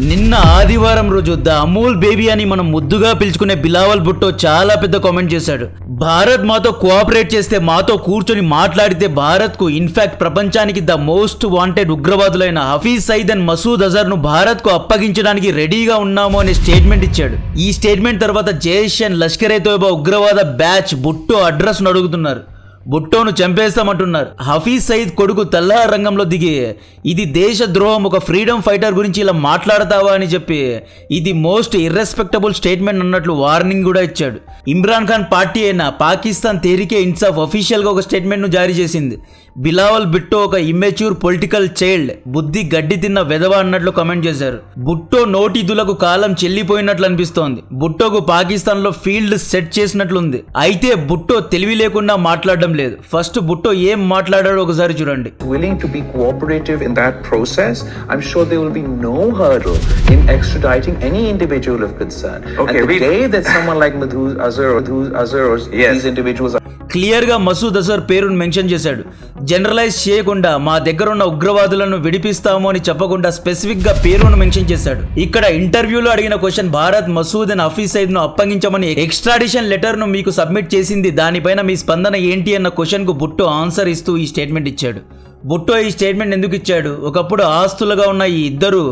నిన్న ఆదివారం రోజు ద అమూల్ బేబీ అని మనం ముద్దుగా పిలుచుకునే బిలావల్ భుట్టో చాలా పెద్ద కామెంట్ చేశాడు. భారత్ మాతో కోఆపరేట్ చేస్తే, మాతో కూర్చొని మాట్లాడితే భారత్ కు ఇన్ఫాక్ట్ ప్రపంచానికి ద మోస్ట్ వాంటెడ్ ఉగ్రవాదులైన హఫీజ్ సయీద్ అండ్ మసూద్ అజర్ ను భారత్ కు అప్పగించడానికి రెడీగా ఉన్నాము అనే స్టేట్మెంట్ ఇచ్చాడు. ఈ స్టేట్మెంట్ తర్వాత జైష్ అండ్ లష్కర్-ఏ తోయిబా ఉగ్రవాద బ్యాచ్ భుట్టో అడ్రస్ ను అడుగుతున్నారు. భుట్టోను చంపేస్తామంటున్నారు. హఫీజ్ సయీద్ కొడుకు తల్లార్ రంగంలో దిగి ఇది దేశ ద్రోహం, ఒక ఫ్రీడమ్ ఫైటర్ గురించి ఇలా మాట్లాడతావా అని చెప్పి ఇది మోస్ట్ ఇర్రెస్పెక్టబుల్ స్టేట్మెంట్ అన్నట్లు వార్నింగ్ కూడా ఇచ్చాడు. ఇమ్రాన్ ఖాన్ పార్టీ అయిన పాకిస్తాన్ తెహ్రీకే ఇన్సాఫ్ అఫీషియల్ గా ఒక స్టేట్మెంట్ ను జారీ చేసింది. బిలావల్ భుట్టో ఒక ఇమ్మెచ్యూర్ పొలిటికల్ చైల్డ్, బుద్ధి గడ్డి తిన్న వెధవ అన్నట్లు కమెంట్ చేశారు. భుట్టో నోటిదులకు కాలం చెల్లిపోయినట్లు అనిపిస్తోంది. భుట్టోకు పాకిస్తాన్ లో ఫీల్డ్ సెట్ చేసినట్లుంది. అయితే భుట్టో తెలివి లేకుండా మాట్లాడడం లేదు. ఫస్ట్ భుట్టో ఏం మాట్లాడాడో ఒకసారి చూడండి. Willing to be cooperative in that process, I'm sure there will be no hurdle in extraditing any individual of concern. Okay, and the day that someone like Masood Azhar or these individuals are clear గా మసూద్ అజర్ పేరును mention చేశాడు. Generalise చేయకుండా మా దగ్గర ఉన్న ఉగ్రవాదులను విడిపిస్తాము అని చెప్పకుండా స్పెసిఫిక్ గా పేరును మెన్షన్ చేశాడు. ఇక్కడ ఇంటర్వ్యూలో అడిగిన క్వశ్చన్, భారత్ మసూద్ అండ్ హఫీజ్ సయీద్ ను అప్పగించమని ఎక్స్ట్రాడిషన్ లెటర్ ను మీకు సబ్మిట్ చేసింది, దానిపైన మీ స్పందన ఏంటి అన్న క్వశ్చన్ కు భుట్టో ఆన్సర్ ఇస్తూ ఈ స్టేట్మెంట్ ఇచ్చాడు. భుట్టో ఈ స్టేట్మెంట్ ఎందుకు ఇచ్చాడు? ఒకప్పుడు ఆస్తులుగా ఉన్న ఈ ఇద్దరు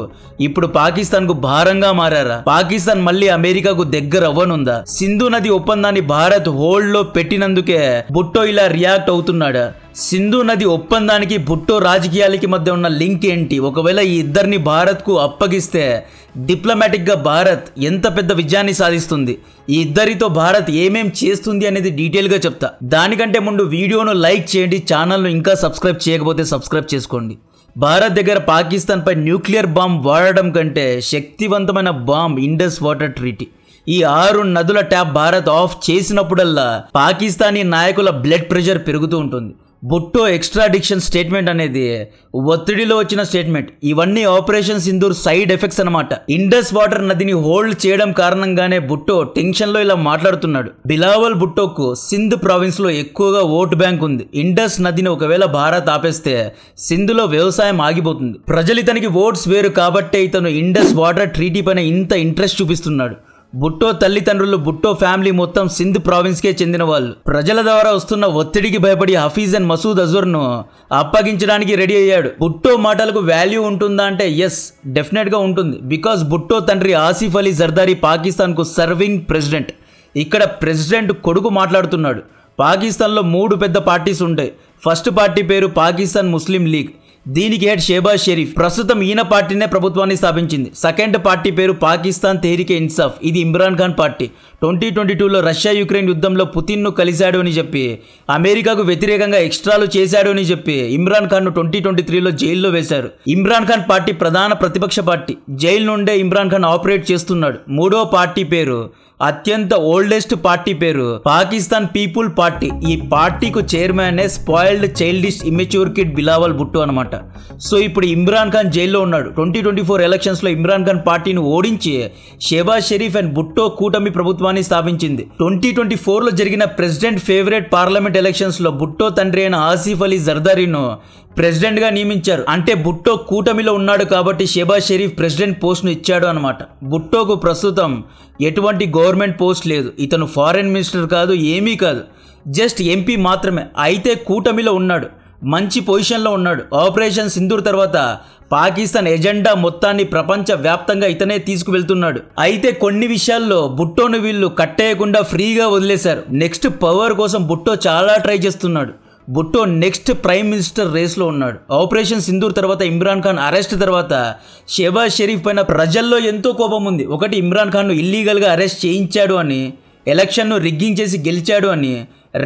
ఇప్పుడు పాకిస్తాన్ కు భారంగా మారారా? పాకిస్తాన్ మళ్ళీ అమెరికాకు దగ్గర అవ్వనుందా? సింధు నది ఒప్పందాన్ని భారత్ హోల్డ్ లో పెట్టినందుకే భుట్టో ఇలా రియాక్ట్ అవుతున్నాడా? సింధు నది ఒప్పందానికి భుట్టో రాజకీయాలకి మధ్య ఉన్న లింక్ ఏంటి? ఒకవేళ ఈ ఇద్దరిని భారత్ కు అప్పగిస్తే డిప్లొమాటిక్ గా భారత్ ఎంత పెద్ద విజయాన్ని సాధిస్తుంది, ఈ ఇద్దరితో భారత్ ఏమేం చేస్తుంది అనేది డీటెయిల్ గా చెప్తా. దానికంటే ముందు వీడియోను లైక్ చేయండి, ఛానల్ను ఇంకా సబ్స్క్రైబ్ చేయకపోతే సబ్స్క్రైబ్ చేసుకోండి. భారత్ దగ్గర పాకిస్తాన్ పై న్యూక్లియర్ బాంబ్ వాడడం కంటే శక్తివంతమైన బాంబ్ ఇండస్ వాటర్ ట్రీటీ. ఈ 6 నదుల ట్యాప్ భారత్ ఆఫ్ చేసినప్పుడల్లా పాకిస్తానీ నాయకుల బ్లడ్ ప్రెషర్ పెరుగుతూ ఉంటుంది. భుట్టో ఎక్స్ట్రాడిక్షన్ స్టేట్మెంట్ అనేది ఒత్తిడిలో వచ్చిన స్టేట్మెంట్. ఇవన్నీ ఆపరేషన్ సింధూర్ సైడ్ ఎఫెక్ట్స్ అన్నమాట. ఇండస్ వాటర్ నదిని హోల్డ్ చేయడం కారణంగానే భుట్టో టెన్షన్ లో ఇలా మాట్లాడుతున్నాడు. బిలావల్ భుట్టోకు సింధ్ ప్రావిన్స్ లో ఎక్కువగా ఓటు బ్యాంక్ ఉంది. ఇండస్ నదిని ఒకవేళ భారత్ ఆపేస్తే సింధులో వ్యవసాయం ఆగిపోతుంది. ప్రజలు ఇతనికి ఓట్స్ వేరు కాబట్టే ఇతను ఇండస్ వాటర్ ట్రీటీ పైన ఇంత ఇంట్రెస్ట్ చూపిస్తున్నాడు. భుట్టో తల్లిదండ్రులు, భుట్టో ఫ్యామిలీ మొత్తం సింధ్ ప్రావిన్స్ కే చెందిన వాళ్ళు. ప్రజల ద్వారా వస్తున్న ఒత్తిడికి భయపడి హఫీజ్ అండ్ మసూద్ అజర్ ను అప్పగించడానికి రెడీ అయ్యాడు. భుట్టో మాటలకు వాల్యూ ఉంటుందా అంటే ఎస్, డెఫినెట్ గా ఉంటుంది. బికాస్ భుట్టో తండ్రి ఆసిఫ్ అలీ జర్దారీ పాకిస్తాన్ కు సర్వింగ్ ప్రెసిడెంట్. ఇక్కడ ప్రెసిడెంట్ కొడుకు మాట్లాడుతున్నాడు. పాకిస్తాన్ లో 3 పెద్ద పార్టీస్ ఉంటాయి. ఫస్ట్ పార్టీ పేరు పాకిస్తాన్ ముస్లిం లీగ్, దీనికి హెడ్ షెహబాజ్ షరీఫ్. ప్రస్తుతం ఈయన పార్టీనే ప్రభుత్వాన్ని స్థాపించింది. సెకండ్ పార్టీ పేరు పాకిస్తాన్ తెహ్రీకే ఇన్సాఫ్, ఇది ఇమ్రాన్ ఖాన్ పార్టీ. 2022లో రష్యా యుక్రెయిన్ యుద్ధంలో పుతిన్ ను కలిశాడు అని చెప్పి, అమెరికాకు వ్యతిరేకంగా ఎక్స్ట్రాలు చేశాడు అని చెప్పి ఇమ్రాన్ ఖాన్ ను 2023లో జైల్లో వేశారు. ఇమ్రాన్ ఖాన్ పార్టీ ప్రధాన ప్రతిపక్ష పార్టీ. జైలు నుండే ఇమ్రాన్ ఖాన్ ఆపరేట్ చేస్తున్నాడు. మూడో పార్టీ పేరు, అత్యంత ఓల్డెస్ట్ పార్టీ పేరు పాకిస్తాన్ పీపుల్ పార్టీ. ఈ పార్టీకు chairman spoiled childish immature kid Bilawal Bhutto అనమాట. సో ఇప్పుడు ఇమ్రాన్ ఖాన్ జైల్లో ఉన్నాడు. 2024 ఎలక్షన్స్ లో ఇమ్రాన్ ఖాన్ పార్టీని ఓడించి షెహబాజ్ షరీఫ్ అండ్ భుట్టో కూటమి ప్రభుత్వాన్ని స్థాపించింది. 2024లో జరిగిన ప్రెసిడెంట్ ఫేవరెట్ పార్లమెంట్ ఎలక్షన్స్ లో భుట్టో తండ్రి అయిన ఆసిఫ్ అలీ జర్దారీను ప్రెసిడెంట్ గా నియమించారు. అంటే భుట్టో కూటమిలో ఉన్నాడు కాబట్టి షెహబాజ్ షరీఫ్ ప్రెసిడెంట్ పోస్ట్ ను ఇచ్చాడు అనమాట. భుట్టోకు ప్రస్తుతం ఎటువంటి గవర్నమెంట్ పోస్ట్ లేదు. ఇతను ఫారెన్ మినిస్టర్ కాదు, ఏమీ కాదు, జస్ట్ ఎంపీ మాత్రమే. అయితే కూటమిలో ఉన్నాడు, మంచి పొజిషన్లో ఉన్నాడు. ఆపరేషన్ సింధూర్ తర్వాత పాకిస్తాన్ ఎజెండా మొత్తాన్ని ప్రపంచ వ్యాప్తంగా ఇతనే తీసుకువెళ్తున్నాడు. అయితే కొన్ని విషయాల్లో భుట్టోను వీళ్ళు కట్టేయకుండా ఫ్రీగా వదిలేశారు. నెక్స్ట్ పవర్ కోసం భుట్టో చాలా ట్రై చేస్తున్నాడు. భుట్టో నెక్స్ట్ ప్రైమ్ మినిస్టర్ రేస్లో ఉన్నాడు. ఆపరేషన్ సింధూర్ తర్వాత ఇమ్రాన్ ఖాన్ అరెస్ట్ తర్వాత షెహబాజ్ షరీఫ్ పైన ప్రజల్లో ఎంతో కోపం ఉంది. ఒకటి, ఇమ్రాన్ ఖాన్ను ఇల్లీగల్గా అరెస్ట్ చేయించాడు అని, ఎలక్షన్ను రిగ్గింగ్ చేసి గెలిచాడు అని.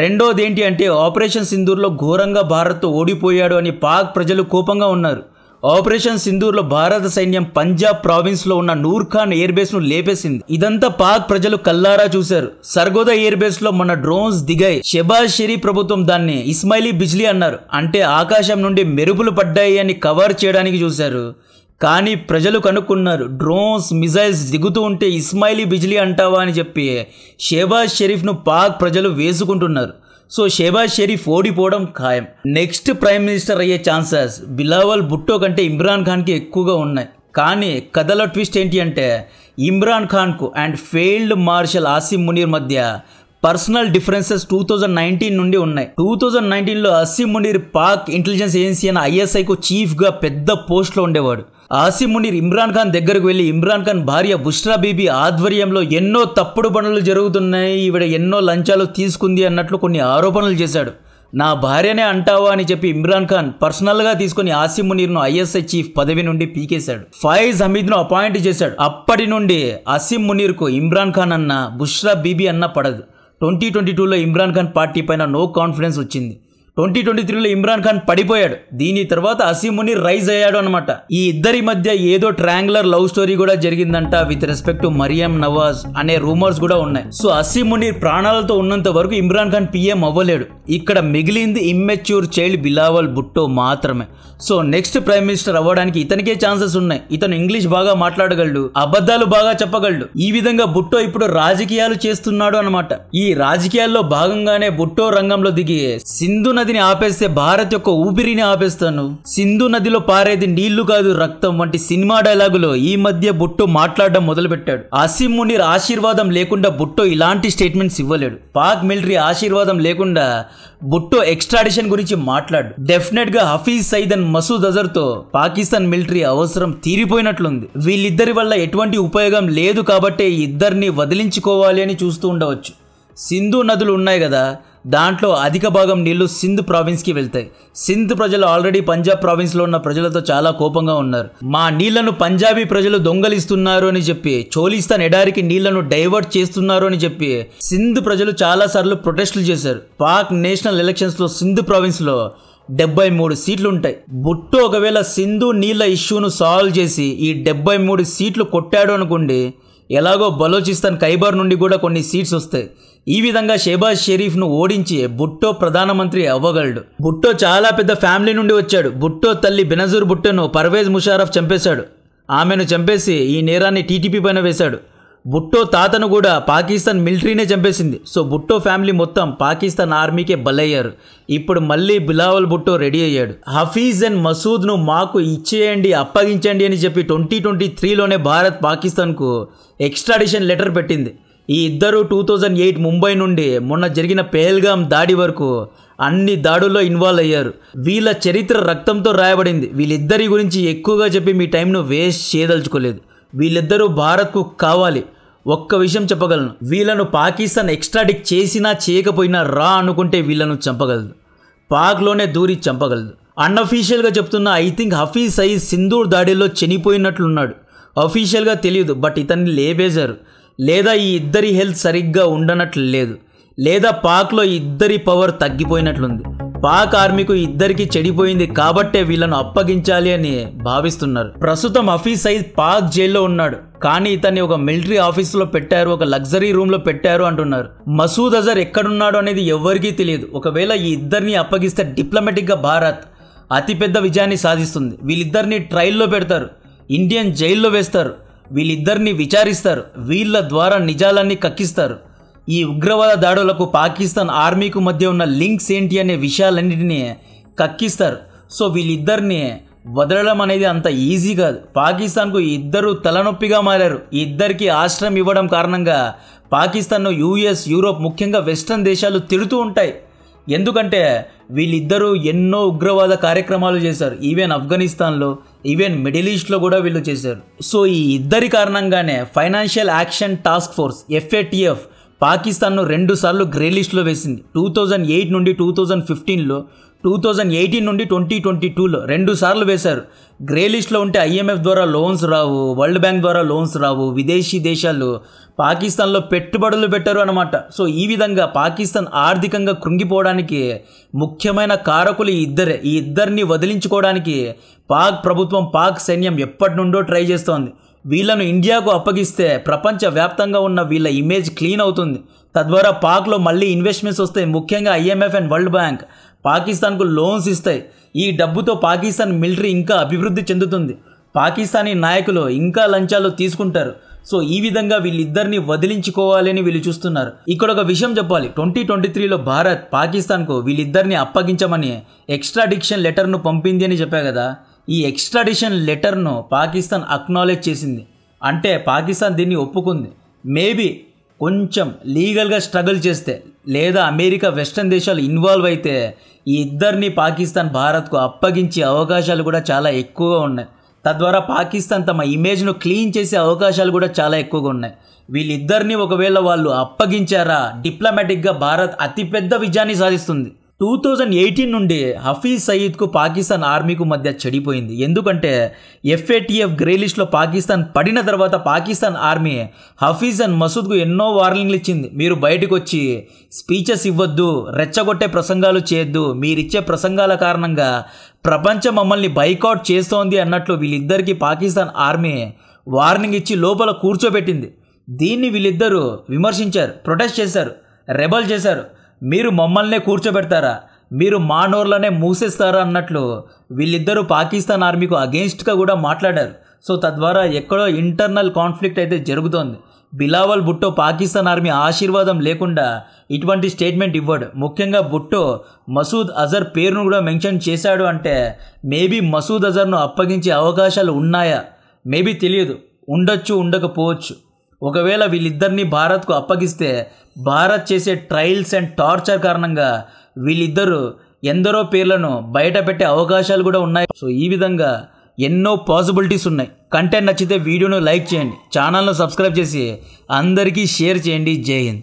రెండోది ఏంటి అంటే ఆపరేషన్ సింధూర్లో ఘోరంగా భారత్తో ఓడిపోయాడు అని పాక్ ప్రజలు కోపంగా ఉన్నారు. ఆపరేషన్ సింధూర్లో భారత సైన్యం పంజాబ్ ప్రావిన్స్ లో ఉన్న నూర్ ఖాన్ ఎయిర్ బేస్ ను లేపేసింది. ఇదంతా పాక్ ప్రజలు కల్లారా చూశారు. సర్గోదా ఎయిర్ బేస్ లో మన డ్రోన్స్ దిగాయి. షెహబాజ్ షరీఫ్ ప్రభుత్వం దాన్ని ఇస్మాయిలీ బిజ్లీ అన్నారు. అంటే ఆకాశం నుండి మెరుపులు పడ్డాయి అని కవర్ చేయడానికి చూశారు. కానీ ప్రజలు కనుక్కున్నారు, డ్రోన్స్ మిజైల్స్ దిగుతూ ఉంటే ఇస్మాయిలీ బిజ్లీ అంటావా అని చెప్పి షెహబాజ్ షరీఫ్ ను పాక్ ప్రజలు వేసుకుంటున్నారు. సో షెహబాజ్ షరీఫ్ ఓడిపోవడం ఖాయం. నెక్స్ట్ ప్రైమ్ మినిస్టర్ అయ్యే ఛాన్సెస్ బిలావల్ భుట్టో కంటే ఇమ్రాన్ ఖాన్కి ఎక్కువగా ఉన్నాయి. కానీ కథలో ట్విస్ట్ ఏంటి అంటే ఇమ్రాన్ ఖాన్కు and failed marshal Asim Munir మధ్య పర్సనల్ డిఫరెన్సెస్ 2019 నుండి ఉన్నాయి. 2019లో ఆసిమ్ మునీర్ పాక్ ఇంటెలిజెన్స్ ఏజెన్సీ అయిన ఐఎస్ఐకు చీఫ్గా పెద్ద పోస్ట్లో ఉండేవాడు. ఆసిమ్ మునీర్ ఇమ్రాన్ ఖాన్ దగ్గరకు వెళ్ళి ఇమ్రాన్ ఖాన్ భార్య బుష్రా బీబీ ఆధ్వర్యంలో ఎన్నో తప్పుడు పనులు జరుగుతున్నాయి, ఈవిడ ఎన్నో లంచాలు తీసుకుంది అన్నట్లు కొన్ని ఆరోపణలు చేశాడు. నా భార్యనే అంటావా అని చెప్పి ఇమ్రాన్ ఖాన్ పర్సనల్గా తీసుకుని ఆసిమ్ మునీర్ను ఐఎస్ఐ చీఫ్ పదవి నుండి పీకేశాడు. ఫైజ్ హమీద్ను అపాయింట్ చేశాడు. అప్పటి నుండి ఆసిమ్ మునీర్కు ఇమ్రాన్ ఖాన్ అన్న బుష్రా బీబీ అన్న పడదు. 2022లో ఇమ్రాన్ ఖాన్ పార్టీ పైన నో కాన్ఫిడెన్స్ వచ్చింది. 2023లో ఇమ్రాన్ ఖాన్ పడిపోయాడు. దీని తర్వాత ఆసిమ్ మునీర్ రైజ్ అయ్యాడు అనమాట. ఈ ఇద్దరి మధ్య ఏదో ట్రయాంగులర్ లవ్ స్టోరీ కూడా జరిగిందంట with respect to Maryam Nawaz అనే రూమర్స్ కూడా ఉన్నాయి. సో ఆసిమ్ మునీర్ ప్రాణాలతో ఉన్నంత వరకు ఇమ్రాన్ ఖాన్ పీఎం అవ్వలేడు. ఇక్కడ మిగిలింది ఇమ్మెచ్యూర్ చైల్డ్ బిలావల్ భుట్టో మాత్రమే. సో నెక్స్ట్ ప్రైమ్ మినిస్టర్ అవ్వడానికి ఇతనికే ఛాన్సెస్ ఉన్నాయి. ఇతను ఇంగ్లీష్ బాగా మాట్లాడగలడు, అబద్ధాలు బాగా చెప్పగలడు. ఈ విధంగా భుట్టో ఇప్పుడు రాజకీయాలు చేస్తున్నాడు అనమాట. ఈ రాజకీయాల్లో భాగంగానే భుట్టో రంగంలో దిగి సింధు నదిని ఆపేస్తే భారత్ యొక్క ఊపిరిని ఆపేస్తాను, సింధు నదిలో పారేది నీళ్లు కాదు రక్తం వంటి సినిమా డైలాగులో ఈ మధ్య భుట్టో మాట్లాడడం మొదలుపెట్టాడు. ఆసిమ్ మునీర్ ఆశీర్వాదం లేకుండా భుట్టో ఇలాంటి స్టేట్మెంట్స్ ఇవ్వలేడు. పాక్ మిలిటరీ ఆశీర్వాదం లేకుండా భుట్టో ఎక్స్ట్రాడిషన్ గురించి మాట్లాడు. డెఫినెట్ గా హఫీజ్ సయీద్ అండ్ మసూద్ అజర్ తో పాకిస్తాన్ మిలిటరీ అవసరం తీరిపోయినట్లుంది. వీళ్ళిద్దరి వల్ల ఎటువంటి ఉపయోగం లేదు కాబట్టే ఇద్దరిని వదిలించుకోవాలి అని చూస్తూ ఉండవచ్చు. సింధు నదులు ఉన్నాయి కదా, దాంట్లో అధిక భాగం నీళ్లు సింధ్ ప్రావిన్స్కి వెళ్తాయి. సింధ్ ప్రజలు ఆల్రెడీ పంజాబ్ ప్రావిన్స్లో ఉన్న ప్రజలతో చాలా కోపంగా ఉన్నారు. మా నీళ్లను పంజాబీ ప్రజలు దొంగలిస్తున్నారు అని చెప్పి, చోలిస్తాన్ ఎడారికి నీళ్లను డైవర్ట్ చేస్తున్నారు అని చెప్పి సింధ్ ప్రజలు చాలాసార్లు ప్రొటెస్టులు చేశారు. పాక్ నేషనల్ ఎలక్షన్స్లో సింధ్ ప్రావిన్స్లో 73 సీట్లు ఉంటాయి. భుట్టో ఒకవేళ సింధు నీళ్ల ఇష్యూను సాల్వ్ చేసి ఈ 73 సీట్లు కొట్టాడు అనుకోండి, ఎలాగో బలోచిస్తాన్ ఖైబర్ నుండి కూడా కొన్ని సీట్స్ వస్తాయి. ఈ విధంగా షెహబాజ్ షరీఫ్ను ఓడించి భుట్టో ప్రధానమంత్రి అవ్వగలడు. భుట్టో చాలా పెద్ద ఫ్యామిలీ నుండి వచ్చాడు. భుట్టో తల్లి బెనజీర్ భుట్టోను పర్వేజ్ ముషారఫ్ చంపేశాడు. ఆమెను చంపేసి ఈ నేరాన్ని టీటీపీ పైన వేశాడు. భుట్టో తాతను కూడా పాకిస్తాన్ మిలిటరీనే చంపేసింది. సో భుట్టో ఫ్యామిలీ మొత్తం పాకిస్తాన్ ఆర్మీకే బలయ్యారు. ఇప్పుడు మళ్ళీ బిలావల్ భుట్టో రెడీ అయ్యాడు. హఫీజ్ అండ్ మసూద్ను మాకు ఇచ్చేయండి, అప్పగించండి అని చెప్పి 2023లోనే భారత్ పాకిస్తాన్కు ఎక్స్ట్రాడిషన్ లెటర్ పెట్టింది. ఈ ఇద్దరు 2008 ముంబై నుండి మొన్న జరిగిన పెహల్గాం దాడి వరకు అన్ని దాడుల్లో ఇన్వాల్వ్ అయ్యారు. వీళ్ళ చరిత్ర రక్తంతో రాయబడింది. వీళ్ళిద్దరి గురించి ఎక్కువగా చెప్పి మీ టైంను వేస్ట్ చేయదలుచుకోలేదు. వీళ్ళిద్దరూ భారత్కు కావాలి. ఒక్క విషయం చెప్పగలను, వీళ్ళను పాకిస్తాన్ ఎక్స్ట్రాడిక్ట్ చేసినా చేయకపోయినా రా అనుకుంటే వీళ్ళను చంపగలదు, పాక్లోనే దూరి చంపగలదు. అన్అఫీషియల్గా చెప్తున్నా, ఐ థింక్ హఫీజ్ సయీద్ సింధూర్ దాడిలో చనిపోయినట్లున్నాడు. అఫీషియల్గా తెలియదు, బట్ ఇతన్ని లేపేశారు. లేదా ఈ ఇద్దరి హెల్త్ సరిగ్గా ఉండనట్లు లేదు, లేదా పాక్లో ఇద్దరి పవర్ తగ్గిపోయినట్లుంది. పాక్ ఆర్మీకు ఇద్దరికి చెడిపోయింది కాబట్టే వీళ్ళను అప్పగించాలి అని భావిస్తున్నారు. ప్రస్తుతం హఫీజ్ సయీద్ పాక్ జైల్లో ఉన్నాడు, కానీ ఇతన్ని ఒక మిలిటరీ ఆఫీసులో పెట్టారు, ఒక లగ్జరీ రూమ్లో పెట్టారు అంటున్నారు. మసూద్ అజర్ ఎక్కడున్నాడు అనేది ఎవరికీ తెలియదు. ఒకవేళ ఈ ఇద్దరిని అప్పగిస్తే డిప్లొమాటిక్గా భారత్ అతిపెద్ద విజయాన్ని సాధిస్తుంది. వీళ్ళిద్దరిని ట్రయల్లో పెడతారు, ఇండియన్ జైల్లో వేస్తారు, వీళ్ళిద్దరిని విచారిస్తారు, వీళ్ళ ద్వారా నిజాలన్నీ కక్కిస్తారు. ఈ ఉగ్రవాద దాడులకు పాకిస్తాన్ ఆర్మీకు మధ్య ఉన్న లింక్స్ ఏంటి అనే విషయాలన్నింటినీ కక్కిస్తారు. సో వీళ్ళిద్దరిని వదలడం అనేది అంత ఈజీ కాదు. పాకిస్తాన్కు ఇద్దరు తలనొప్పిగా మారారు. ఈ ఇద్దరికి ఆశ్రయం ఇవ్వడం కారణంగా పాకిస్తాన్ను యూఎస్, యూరోప్, ముఖ్యంగా వెస్ట్రన్ దేశాలు తిడుతూ ఉంటాయి. ఎందుకంటే వీళ్ళిద్దరూ ఎన్నో ఉగ్రవాద కార్యక్రమాలు చేశారు. ఈవెన్ ఆఫ్ఘనిస్తాన్లో, ఈవెన్ మిడిల్ ఈస్ట్లో కూడా వీళ్ళు చేశారు. సో ఈ ఇద్దరి కారణంగానే financial action task force FATF పాకిస్తాన్ను 2 సార్లు గ్రే లిస్ట్లో వేసింది. 2008 నుండి 2015లో, 2018 నుండి 2022లో 2 సార్లు వేశారు. గ్రే లిస్ట్లో ఉంటే IMF ద్వారా లోన్స్ రావు, వరల్డ్ బ్యాంక్ ద్వారా లోన్స్ రావు, విదేశీ దేశాలు పాకిస్తాన్లో పెట్టుబడులు పెట్టరు అన్నమాట. సో ఈ విధంగా పాకిస్తాన్ ఆర్థికంగా కృంగిపోవడానికి ముఖ్యమైన కారకులు ఈ ఇద్దరే. ఈ ఇద్దరిని వదిలించుకోవడానికి పాక్ ప్రభుత్వం, పాక్ సైన్యం ఎప్పటి నుండో ట్రై చేస్తోంది. వీళ్ళను ఇండియాకు అప్పగిస్తే ప్రపంచవ్యాప్తంగా ఉన్న వీళ్ళ ఇమేజ్ క్లీన్ అవుతుంది. తద్వారా పాక్లో మళ్ళీ ఇన్వెస్ట్మెంట్స్ వస్తాయి. ముఖ్యంగా IMF అండ్ వరల్డ్ బ్యాంక్ పాకిస్తాన్కు లోన్స్ ఇస్తాయి. ఈ డబ్బుతో పాకిస్తాన్ మిలిటరీ ఇంకా అభివృద్ధి చెందుతుంది. పాకిస్తానీ నాయకులు ఇంకా లంచాలు తీసుకుంటారు. సో ఈ విధంగా వీళ్ళిద్దరిని వదిలించుకోవాలని వీళ్ళు చూస్తున్నారు. ఇక్కడ ఒక విషయం చెప్పాలి, 2023లో భారత్ పాకిస్తాన్కు వీళ్ళిద్దరిని అప్పగించమని ఎక్స్ట్రాడిక్షన్ లెటర్ను పంపింది అని చెప్పా కదా. ఈ ఎక్స్ట్రాడిషన్ లెటర్ను పాకిస్తాన్ అక్నాలెడ్జ్ చేసింది. అంటే పాకిస్తాన్ దీన్ని ఒప్పుకుంది. మేబీ కొంచెం లీగల్గా స్ట్రగుల్ చేస్తే లేదా అమెరికా వెస్టర్న్ దేశాలు ఇన్వాల్వ్ అయితే ఈ ఇద్దరిని పాకిస్తాన్ భారత్కు అప్పగించే అవకాశాలు కూడా చాలా ఎక్కువగా ఉన్నాయి. తద్వారా పాకిస్తాన్ తమ ఇమేజ్ను క్లీన్ చేసే అవకాశాలు కూడా చాలా ఎక్కువగా ఉన్నాయి. వీళ్ళిద్దరిని ఒకవేళ వాళ్ళు అప్పగించారా డిప్లొమాటిక్గా భారత్ అతిపెద్ద విజయాన్ని సాధిస్తుంది. 2018 నుండి హఫీజ్ సయీద్కు పాకిస్తాన్ ఆర్మీకు మధ్య చెడిపోయింది. ఎందుకంటే FATF గ్రే లిస్ట్లో పాకిస్తాన్ పడిన తర్వాత పాకిస్తాన్ ఆర్మీ హఫీజ్ అండ్ మసూద్కు ఎన్నో వార్నింగ్లు ఇచ్చింది. మీరు బయటకు వచ్చి స్పీచెస్ ఇవ్వద్దు, రెచ్చగొట్టే ప్రసంగాలు చేయొద్దు, మీరిచ్చే ప్రసంగాల కారణంగా ప్రపంచం మమ్మల్ని బైకాట్ చేస్తోంది అన్నట్లు వీళ్ళిద్దరికీ పాకిస్తాన్ ఆర్మీ వార్నింగ్ ఇచ్చి లోపల కూర్చోబెట్టింది. దీన్ని వీళ్ళిద్దరూ విమర్శించారు, ప్రొటెస్ట్ చేశారు, రెబల్ చేశారు. మీరు మమ్మల్నే కూర్చోబెడతారా, మీరు మా నోర్లనే మూసేస్తారా అన్నట్లు వీళ్ళిద్దరూ పాకిస్తాన్ ఆర్మీకు అగెయిన్స్ట్గా కూడా మాట్లాడారు. సో తద్వారా ఎక్కడో ఇంటర్నల్ కాన్ఫ్లిక్ట్ అయితే జరుగుతోంది. బిలావల్ భుట్టో పాకిస్తాన్ ఆర్మీ ఆశీర్వాదం లేకుండా ఇటువంటి స్టేట్మెంట్ ఇవ్వడు. ముఖ్యంగా భుట్టో మసూద్ అజర్ పేరును కూడా మెన్షన్ చేశాడు. అంటే మేబీ మసూద్ అజర్ను అప్పగించే అవకాశాలు ఉన్నాయా, మేబీ తెలియదు, ఉండొచ్చు, ఉండకపోవచ్చు. ఒకవేళ వీళ్ళిద్దరిని భారత్కు అప్పగిస్తే భారత్ చేసే ట్రయల్స్ అండ్ టార్చర్ కారణంగా వీళ్ళిద్దరూ ఎందరో పేర్లను బయట పెట్టే అవకాశాలు కూడా ఉన్నాయి. సో ఈ విధంగా ఎన్నో పాసిబిలిటీస్ ఉన్నాయి. కంటెంట్ నచ్చితే వీడియోను లైక్ చేయండి, ఛానల్ను సబ్స్క్రైబ్ చేసి అందరికీ షేర్ చేయండి. జై హింద్.